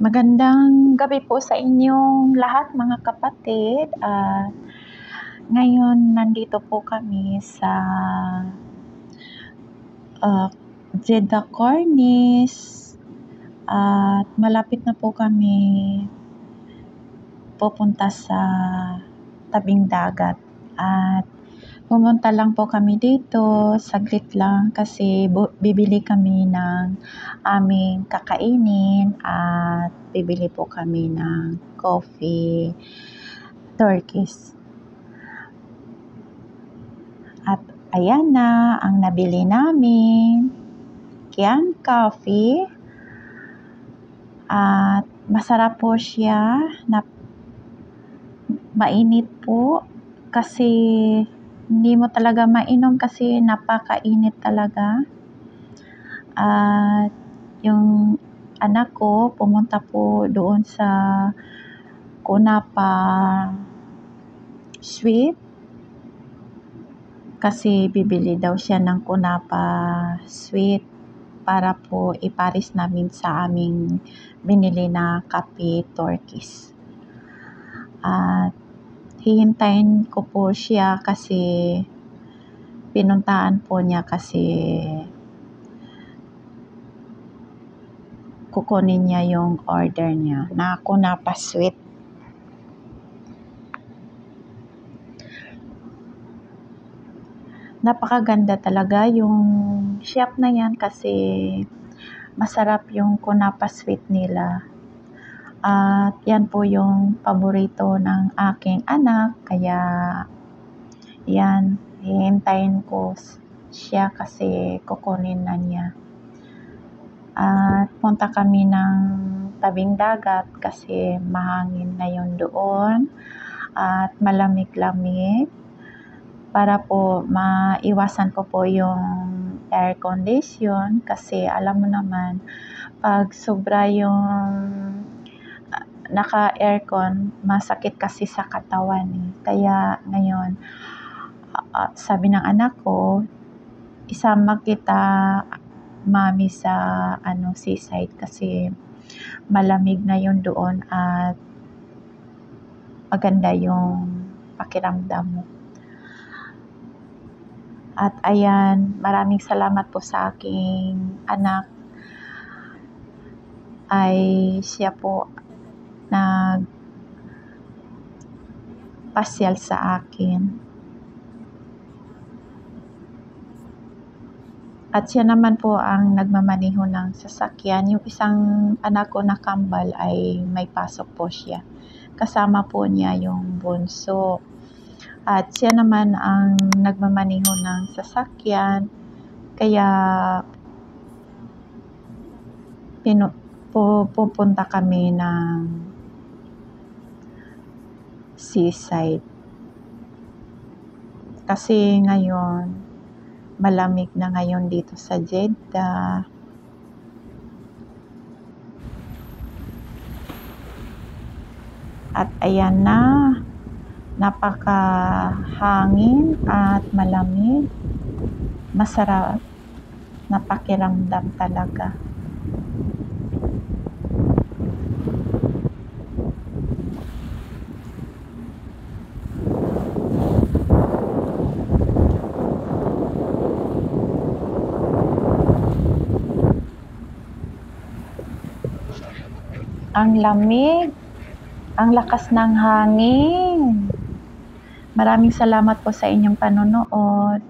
Magandang gabi po sa inyong lahat mga kapatid. Ngayon nandito po kami sa Jeddah Cornice at malapit na po kami pupunta sa tabing dagat at pumunta lang po kami dito saglit lang kasi bibili kami ng aming kakainin at bibili po kami ng coffee Turkish. At ayan na ang nabili namin, Kian Coffee, at masarap po siya, mainit po kasi hindi mo talaga mainom kasi napakainit talaga. At yung anak ko pumunta po doon sa Kunapa Sweet kasi bibili daw siya ng Kunapa Sweet para po ipares namin sa aming binili na kape Turkish. At hihintayin ko po siya kasi pinuntaan po niya kasi kukunin niya yung order niya na Kunapa Sweet. Napakaganda talaga yung shop na yan kasi masarap yung Kunapa Sweet nila. At yan po yung paborito ng aking anak, kaya yan, hihintayin ko siya kasi kukunin na niya. At punta kami ng tabing dagat kasi mahangin ngayon doon at malamig-lamig para po maiwasan ko po yung air condition kasi alam mo naman pag sobra yung naka-aircon, masakit kasi sa katawan Kaya ngayon, sabi ng anak ko, isama kita mami sa seaside kasi malamig na yun doon at maganda yung pakiramdam mo. At ayan, maraming salamat po sa aking anak. Ay siya po nagpasyal sa akin. At siya naman po ang nagmamaneho ng sasakyan. Yung isang anak ko na kambal ay may pasok po siya. Kasama po niya yung bunso. At siya naman ang nagmamaneho ng sasakyan. Kaya pupunta kami ng seaside. Kasi ngayon, malamig na ngayon dito sa Jeddah. At ayan na, napakahangin at malamig. Masarap na pakiramdam talaga. Ang lamig, ang lakas ng hangin. Maraming salamat po sa inyong panonood.